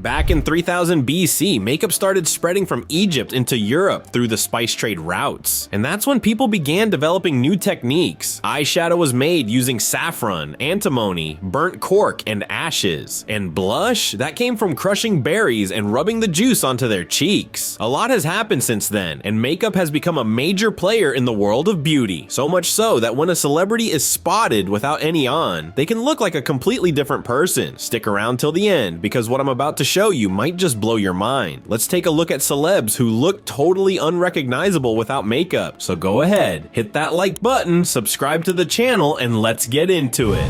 Back in 3000 BC, makeup started spreading from Egypt into Europe through the spice trade routes. And that's when people began developing new techniques. Eyeshadow was made using saffron, antimony, burnt cork, and ashes. And blush? That came from crushing berries and rubbing the juice onto their cheeks. A lot has happened since then, and makeup has become a major player in the world of beauty. So much so that when a celebrity is spotted without any on, they can look like a completely different person. Stick around till the end, because what I'm about to show you might just blow your mind. Let's take a look at celebs who look totally unrecognizable without makeup. So go ahead, hit that like button, subscribe to the channel, and let's get into it.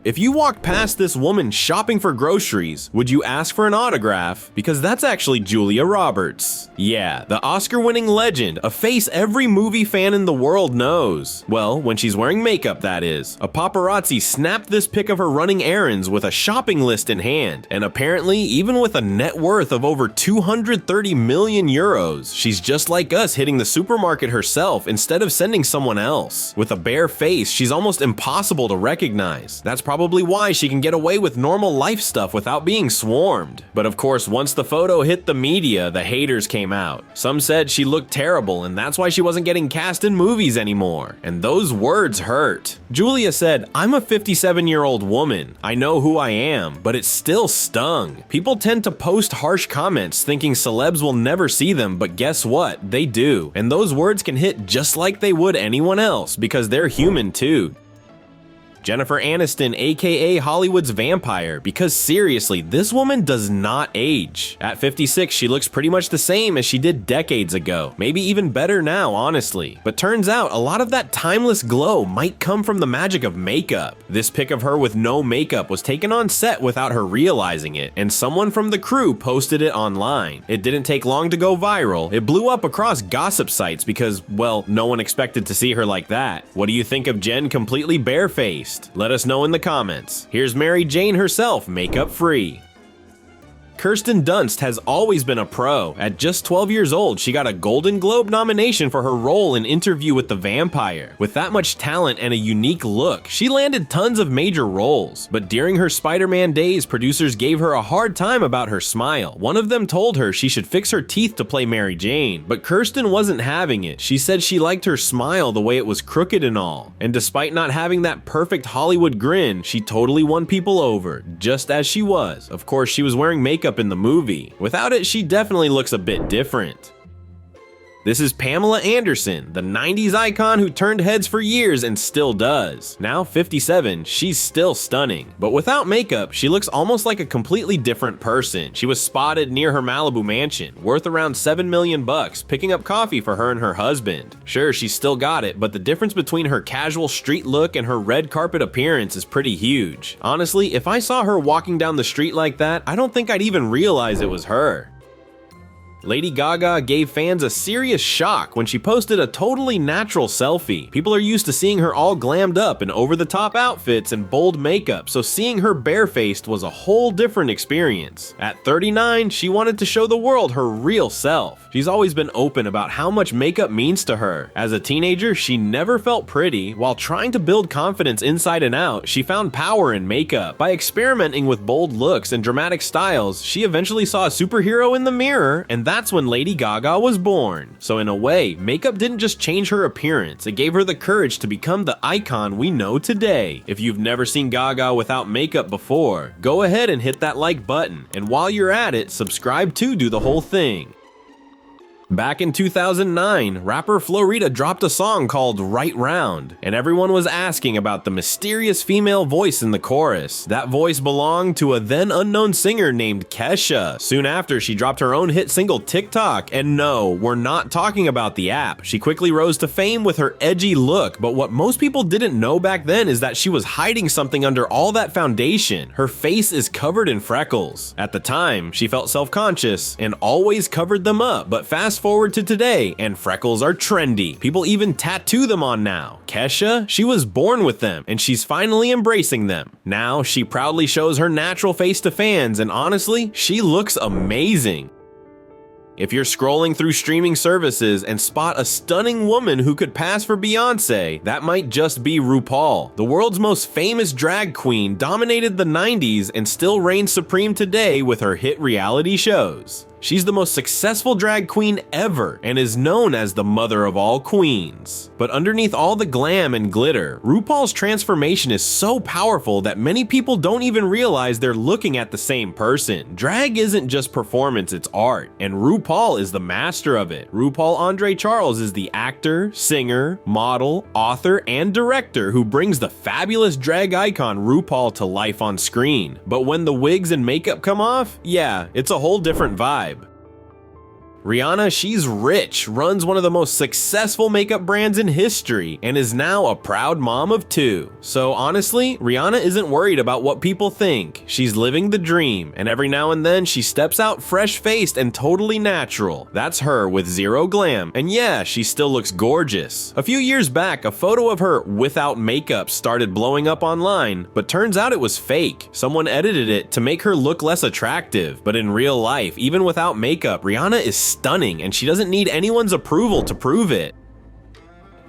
If you walked past this woman shopping for groceries, would you ask for an autograph? Because that's actually Julia Roberts. Yeah, the Oscar-winning legend, a face every movie fan in the world knows. Well, when she's wearing makeup, that is. A paparazzi snapped this pic of her running errands with a shopping list in hand, and apparently, even with a net worth of over 230 million euros, she's just like us hitting the supermarket herself instead of sending someone else. With a bare face, she's almost impossible to recognize. That's probably why she can get away with normal life stuff without being swarmed. But of course, once the photo hit the media, the haters came out. Some said she looked terrible and that's why she wasn't getting cast in movies anymore. And those words hurt. Julia said, "I'm a 57-year-old woman. I know who I am, but it still stung." People tend to post harsh comments thinking celebs will never see them, but guess what? They do. And those words can hit just like they would anyone else because they're human too. Jennifer Aniston, aka Hollywood's vampire, because seriously, this woman does not age. At 56, she looks pretty much the same as she did decades ago, maybe even better now, honestly. But turns out, a lot of that timeless glow might come from the magic of makeup. This pic of her with no makeup was taken on set without her realizing it, and someone from the crew posted it online. It didn't take long to go viral. It blew up across gossip sites because, well, no one expected to see her like that. What do you think of Jen completely barefaced? Let us know in the comments. Here's Mary Jane herself, makeup free. Kirsten Dunst has always been a pro. At just 12 years old, she got a Golden Globe nomination for her role in Interview with the Vampire. With that much talent and a unique look, she landed tons of major roles. But during her Spider-Man days, producers gave her a hard time about her smile. One of them told her she should fix her teeth to play Mary Jane, but Kirsten wasn't having it. She said she liked her smile the way it was crooked and all. And despite not having that perfect Hollywood grin, she totally won people over, just as she was. Of course, she was wearing makeup in the movie. Without it, she definitely looks a bit different. This is Pamela Anderson, the 90s icon who turned heads for years and still does. Now 57, she's still stunning. But without makeup, she looks almost like a completely different person. She was spotted near her Malibu mansion, worth around $7 million, picking up coffee for her and her husband. Sure, she still got it, but the difference between her casual street look and her red carpet appearance is pretty huge. Honestly, if I saw her walking down the street like that, I don't think I'd even realize it was her. Lady Gaga gave fans a serious shock when she posted a totally natural selfie. People are used to seeing her all glammed up in over-the-top outfits and bold makeup, so seeing her barefaced was a whole different experience. At 39, she wanted to show the world her real self. She's always been open about how much makeup means to her. As a teenager, she never felt pretty. While trying to build confidence inside and out, she found power in makeup. By experimenting with bold looks and dramatic styles, she eventually saw a superhero in the mirror, and that's when Lady Gaga was born. So in a way, makeup didn't just change her appearance, it gave her the courage to become the icon we know today. If you've never seen Gaga without makeup before, go ahead and hit that like button, and while you're at it, subscribe to do the whole thing. Back in 2009, rapper Flo Rida dropped a song called Right Round, and everyone was asking about the mysterious female voice in the chorus. That voice belonged to a then unknown singer named Kesha. Soon after, she dropped her own hit single TikTok, and no, we're not talking about the app. She quickly rose to fame with her edgy look, but what most people didn't know back then is that she was hiding something under all that foundation. Her face is covered in freckles. At the time, she felt self-conscious and always covered them up, but fast forward to today, and freckles are trendy. People even tattoo them on now. Kesha, she was born with them, and she's finally embracing them. Now, she proudly shows her natural face to fans, and honestly, she looks amazing. If you're scrolling through streaming services and spot a stunning woman who could pass for Beyoncé, that might just be RuPaul. The world's most famous drag queen dominated the 90s and still reigns supreme today with her hit reality shows. She's the most successful drag queen ever and is known as the mother of all queens. But underneath all the glam and glitter, RuPaul's transformation is so powerful that many people don't even realize they're looking at the same person. Drag isn't just performance, it's art, and RuPaul is the master of it. RuPaul Andre Charles is the actor, singer, model, author, and director who brings the fabulous drag icon RuPaul to life on screen. But when the wigs and makeup come off, yeah, it's a whole different vibe. Rihanna, she's rich, runs one of the most successful makeup brands in history, and is now a proud mom of 2. So honestly, Rihanna isn't worried about what people think. She's living the dream, and every now and then she steps out fresh-faced and totally natural. That's her with zero glam, and yeah, she still looks gorgeous. A few years back, a photo of her without makeup started blowing up online, but turns out it was fake. Someone edited it to make her look less attractive, but in real life, even without makeup, Rihanna is stunning, and she doesn't need anyone's approval to prove it.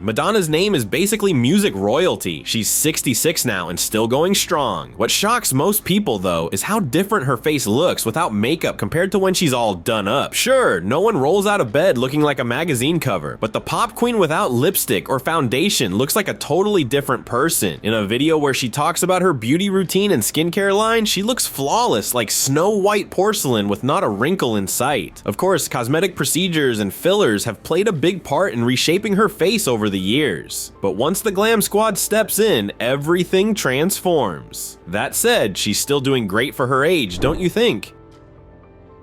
Madonna's name is basically music royalty. She's 66 now and still going strong. What shocks most people though is how different her face looks without makeup compared to when she's all done up. Sure, no one rolls out of bed looking like a magazine cover, but the pop queen without lipstick or foundation looks like a totally different person. In a video where she talks about her beauty routine and skincare line, she looks flawless, like snow white porcelain with not a wrinkle in sight. Of course, cosmetic procedures and fillers have played a big part in reshaping her face over the years. But once the glam squad steps in, everything transforms. That said, she's still doing great for her age, don't you think?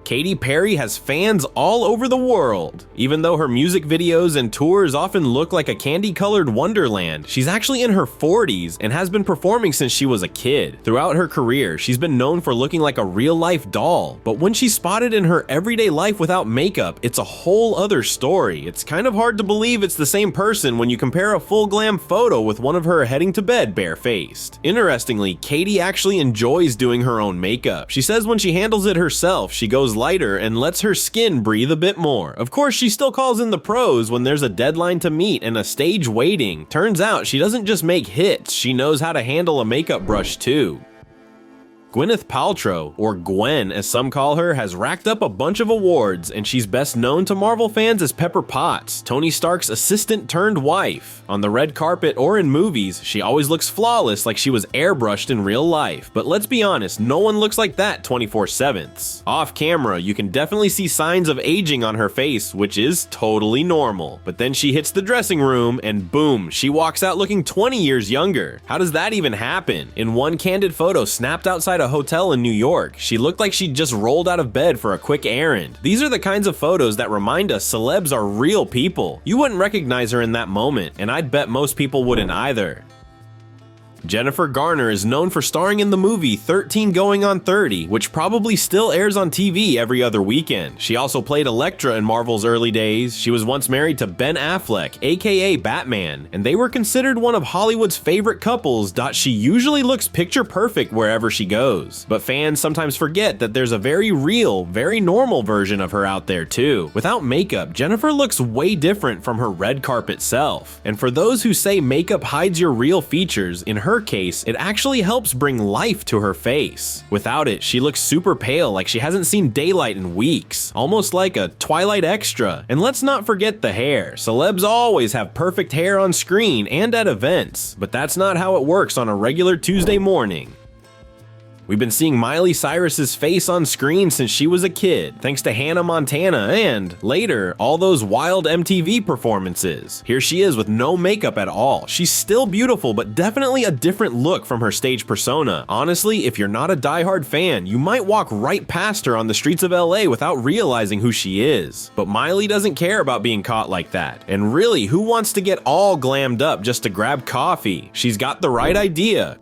Katy Perry has fans all over the world. Even though her music videos and tours often look like a candy-colored wonderland, she's actually in her 40s and has been performing since she was a kid. Throughout her career, she's been known for looking like a real-life doll, but when she's spotted in her everyday life without makeup, it's a whole other story. It's kind of hard to believe it's the same person when you compare a full glam photo with one of her heading to bed barefaced. Interestingly, Katy actually enjoys doing her own makeup. She says when she handles it herself, she goes lighter and lets her skin breathe a bit more. Of course, she still calls in the pros when there's a deadline to meet and a stage waiting. Turns out she doesn't just make hits, she knows how to handle a makeup brush too. Gwyneth Paltrow, or Gwen as some call her, has racked up a bunch of awards, and she's best known to Marvel fans as Pepper Potts, Tony Stark's assistant turned wife. On the red carpet or in movies, she always looks flawless like she was airbrushed in real life, but let's be honest, no one looks like that 24/7. Off camera, you can definitely see signs of aging on her face, which is totally normal. But then she hits the dressing room, and boom, she walks out looking 20 years younger. How does that even happen? In one candid photo snapped outside a hotel in New York, she looked like she'd just rolled out of bed for a quick errand. These are the kinds of photos that remind us celebs are real people. You wouldn't recognize her in that moment, and I'd bet most people wouldn't either. Jennifer Garner is known for starring in the movie 13 Going on 30, which probably still airs on TV every other weekend. She also played Elektra in Marvel's early days. She was once married to Ben Affleck, aka Batman, and they were considered one of Hollywood's favorite couples. She usually looks picture perfect wherever she goes. But fans sometimes forget that there's a very real, very normal version of her out there too. Without makeup, Jennifer looks way different from her red carpet self. And for those who say makeup hides your real features, in her case, it actually helps bring life to her face. Without it, she looks super pale, like she hasn't seen daylight in weeks, almost like a Twilight extra. And let's not forget the hair. Celebs always have perfect hair on screen and at events, but that's not how it works on a regular Tuesday morning. We've been seeing Miley Cyrus's face on screen since she was a kid, thanks to Hannah Montana and, later, all those wild MTV performances. Here she is with no makeup at all. She's still beautiful, but definitely a different look from her stage persona. Honestly, if you're not a diehard fan, you might walk right past her on the streets of LA without realizing who she is. But Miley doesn't care about being caught like that. And really, who wants to get all glammed up just to grab coffee? She's got the right idea.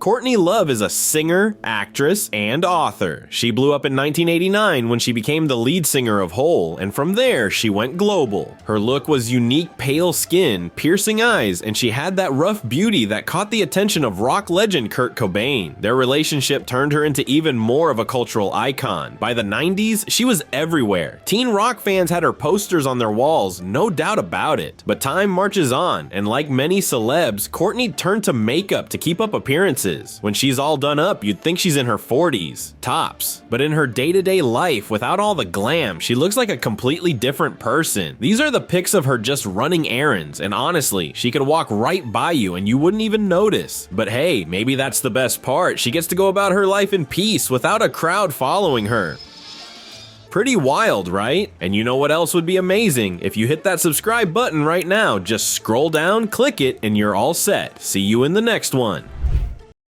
Courtney Love is a singer, actress, and author. She blew up in 1989 when she became the lead singer of Hole, and from there, she went global. Her look was unique pale skin, piercing eyes, and she had that rough beauty that caught the attention of rock legend Kurt Cobain. Their relationship turned her into even more of a cultural icon. By the 90s, she was everywhere. Teen rock fans had her posters on their walls, no doubt about it. But time marches on, and like many celebs, Courtney turned to makeup to keep up appearances. When she's all done up, you'd think she's in her 40s, tops. But in her day-to-day life, without all the glam, she looks like a completely different person. These are the pics of her just running errands, and honestly, she could walk right by you and you wouldn't even notice. But hey, maybe that's the best part. She gets to go about her life in peace without a crowd following her. Pretty wild, right? And you know what else would be amazing? If you hit that subscribe button right now, just scroll down, click it, and you're all set. See you in the next one.